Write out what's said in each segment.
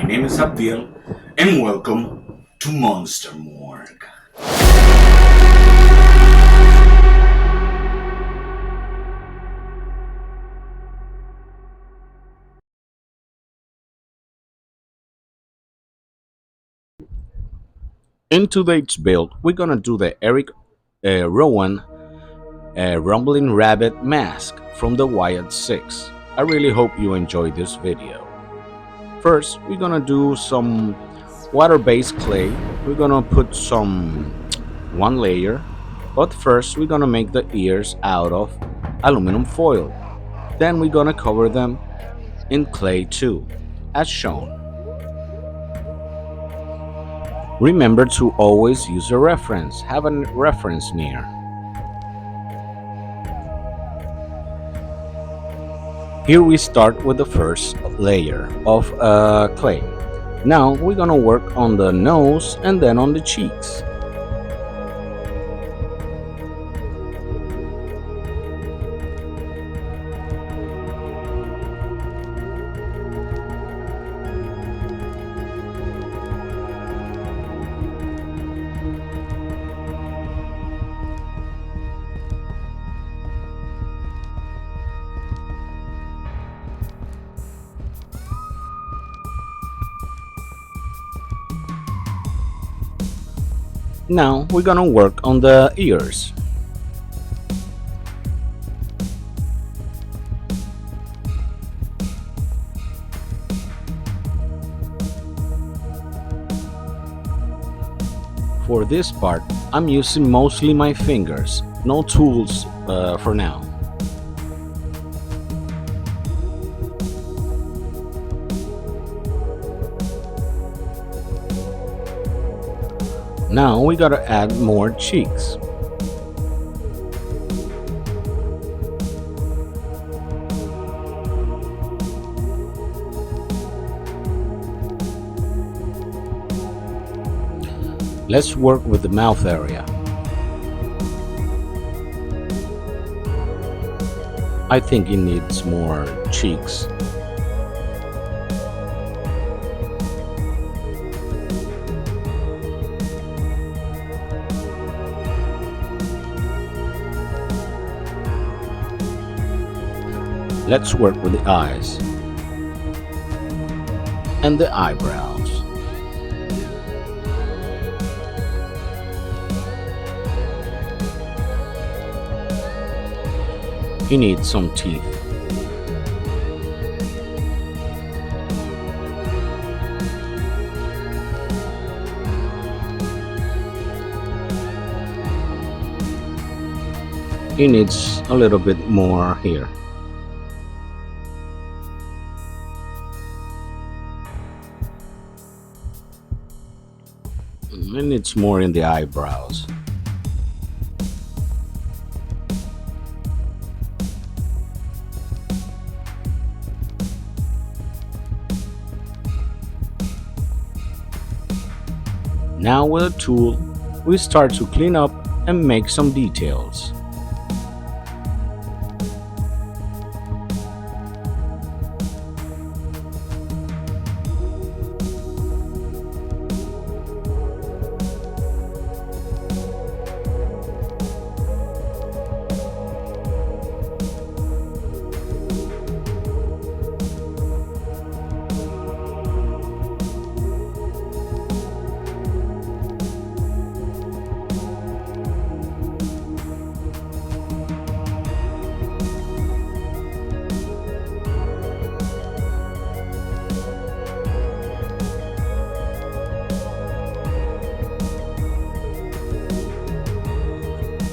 name is Abdil, and welcome to Monster Morgue. In today's build, we're gonna do the Eric Rowan Rumbling Rabbit mask from the Wyatt 6. I really hope you enjoy this video. First, we're gonna do some water-based clay. We're gonna put some one layer, but first we're gonna make the ears out of aluminum foil. Then we're gonna cover them in clay too, as shown. Remember to always use a reference. Have a reference near. Here we start with the first layer of clay. Now we're gonna work on the nose and then on the cheeks. Now we're gonna work on the ears. For this part, I'm using mostly my fingers, no tools for now. Now we gotta add more cheeks. Let's work with the mouth area. I think it needs more cheeks. Let's work with the eyes and the eyebrows. He needs some teeth. He needs a little bit more here. And it's more in the eyebrows. Now with a tool, we start to clean up and make some details.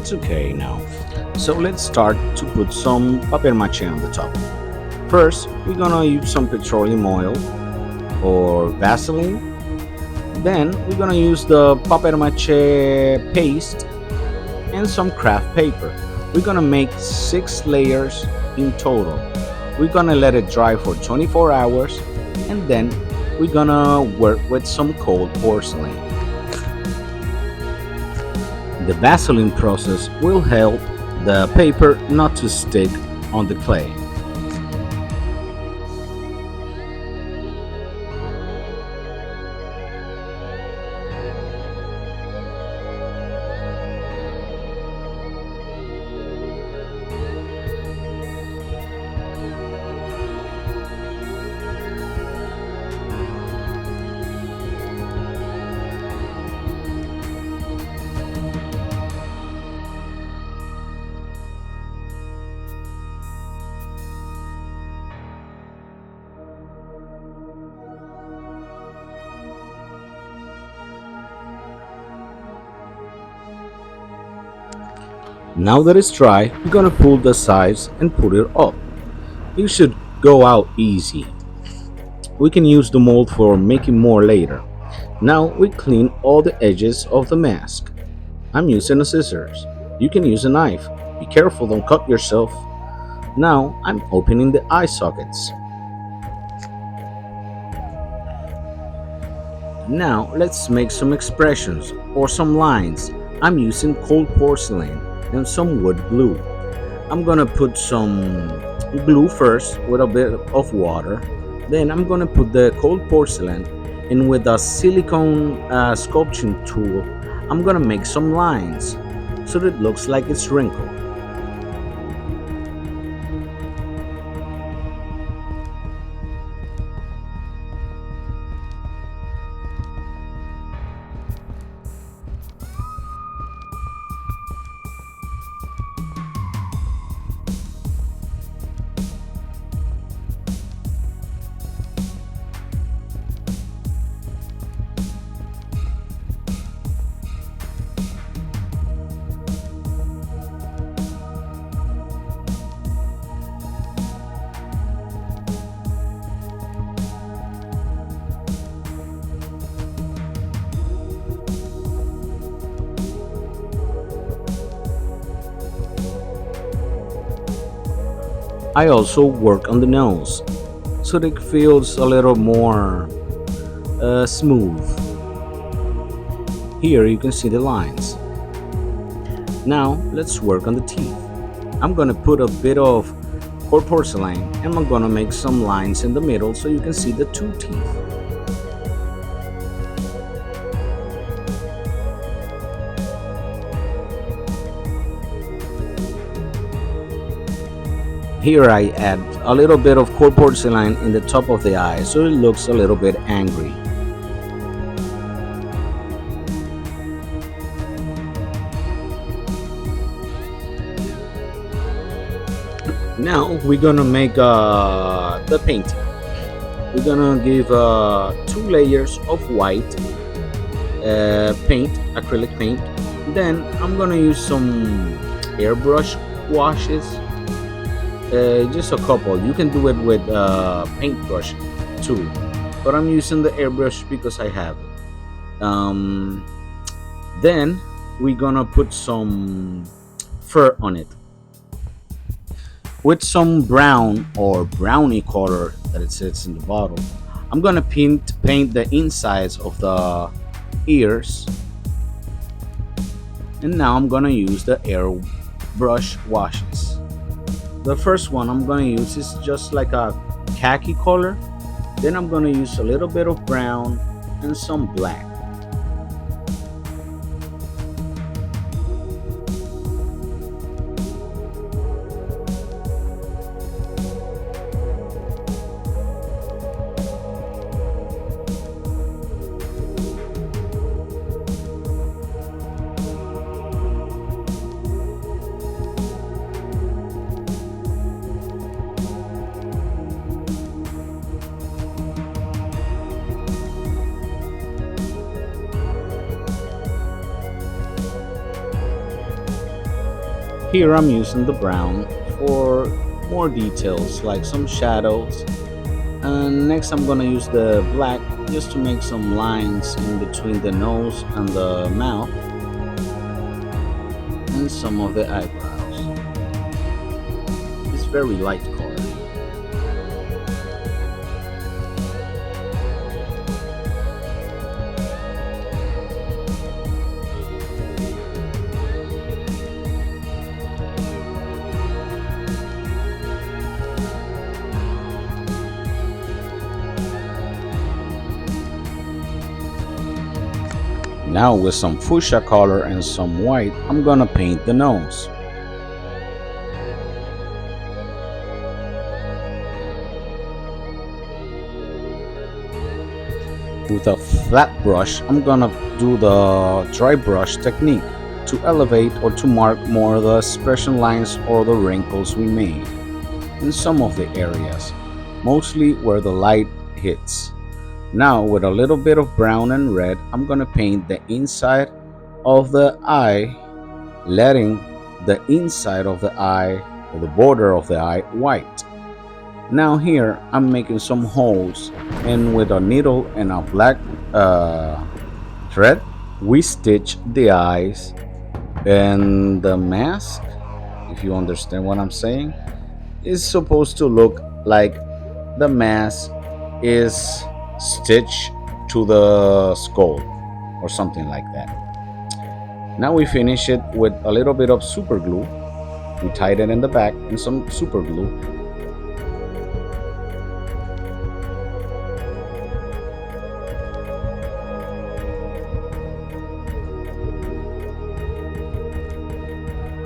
It's okay now. So let's start to put some papier mache on the top. First, we're gonna use some petroleum oil or Vaseline. Then we're gonna use the papier mache paste and some craft paper. We're gonna make 6 layers in total. We're gonna let it dry for 24 hours and then we're gonna work with some cold porcelain. The Vaseline process will help the paper not to stick on the clay. Now that it's dry, we're gonna pull the sides and put it up. It should go out easy. We can use the mold for making more later. Now we clean all the edges of the mask. I'm using a scissors. You can use a knife. Be careful, don't cut yourself. Now I'm opening the eye sockets. Now let's make some expressions or some lines. I'm using cold porcelain and some wood glue. I'm gonna put some glue first with a bit of water. Then I'm gonna put the cold porcelain, and with a silicone sculpting tool, I'm gonna make some lines so that it looks like it's wrinkled. I also work on the nose so that it feels a little more smooth. Here you can see the lines. Now let's work on the teeth. I'm gonna put a bit of cold porcelain and I'm gonna make some lines in the middle so you can see the two teeth. Here I add a little bit of cold porcelain in the top of the eye so it looks a little bit angry. Now we're gonna make the painting. We're gonna give 2 layers of white paint, acrylic paint. Then I'm gonna use some airbrush washes, just a couple. You can do it with paintbrush too, but I'm using the airbrush because I have it. Then we're gonna put some fur on it with some brown or brownie color that it sits in the bottle. I'm gonna paint the insides of the ears, and now I'm gonna use the airbrush washes. The first one I'm gonna use is just like a khaki color. Then I'm gonna use a little bit of brown and some black. Here I'm using the brown for more details like some shadows. And next I'm gonna use the black just to make some lines in between the nose and the mouth and some of the eyebrows. It's very light color. Now with some fuchsia color and some white, I'm gonna paint the nose. With a flat brush, I'm gonna do the dry brush technique to elevate or to mark more the expression lines or the wrinkles we made in some of the areas, mostly where the light hits. Now with a little bit of brown and red, I'm gonna paint the inside of the eye, letting the inside of the eye or the border of the eye white. Now here I'm making some holes, and with a needle and a black uh, thread we stitch the eyes and the mask, if you understand what I'm saying, is supposed to look like the mask is stitched to the skull or something like that. Now we finish it with a little bit of super glue. We tied it in the back and some super glue.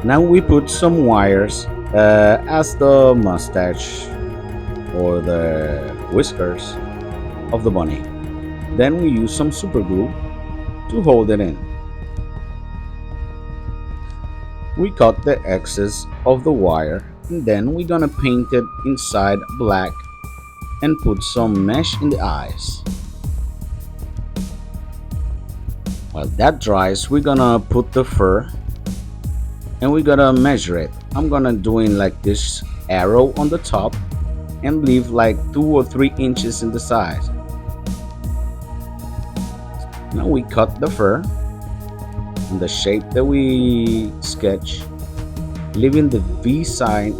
Now we put some wires as the mustache or the whiskers of the bunny. Then we use some super glue to hold it in. We cut the excess of the wire, and then we're gonna paint it inside black and put some mesh in the eyes. While that dries, we're gonna put the fur and we're gonna measure it. I'm gonna doing like this arrow on the top and leave like 2 or 3 inches in the side. Now we cut the fur in the shape that we sketch, leaving the V side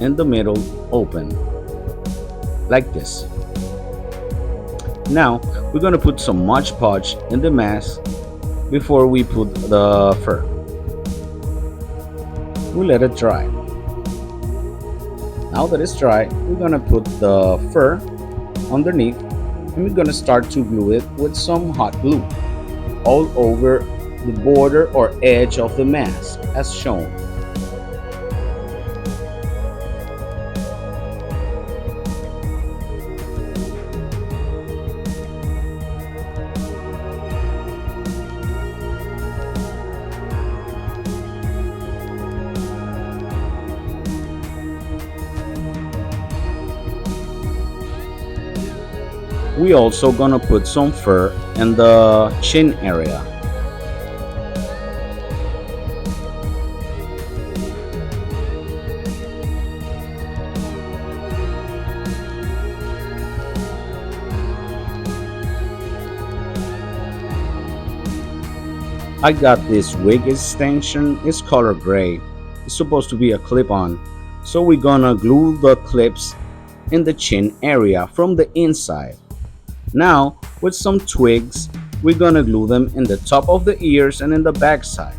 in the middle open, like this. Now we're gonna put some Mod Podge in the mask before we put the fur. We let it dry. Now that it's dry, we're gonna put the fur underneath and we're gonna start to glue it with some hot glue all over the border or edge of the mask as shown. We also gonna put some fur in the chin area. I got this wig extension, it's color gray. It's supposed to be a clip-on. So we're gonna glue the clips in the chin area from the inside. Now, with some twigs, we're gonna glue them in the top of the ears and in the back side.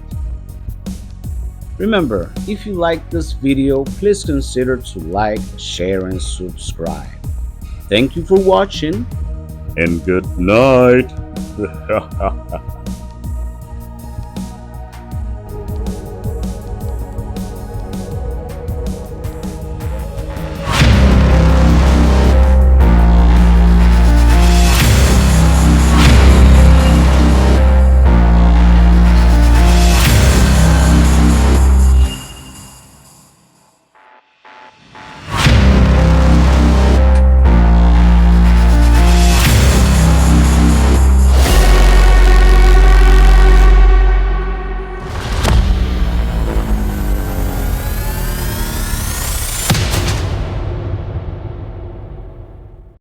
Remember, if you like this video, please consider to like, share, and subscribe. Thank you for watching, and good night.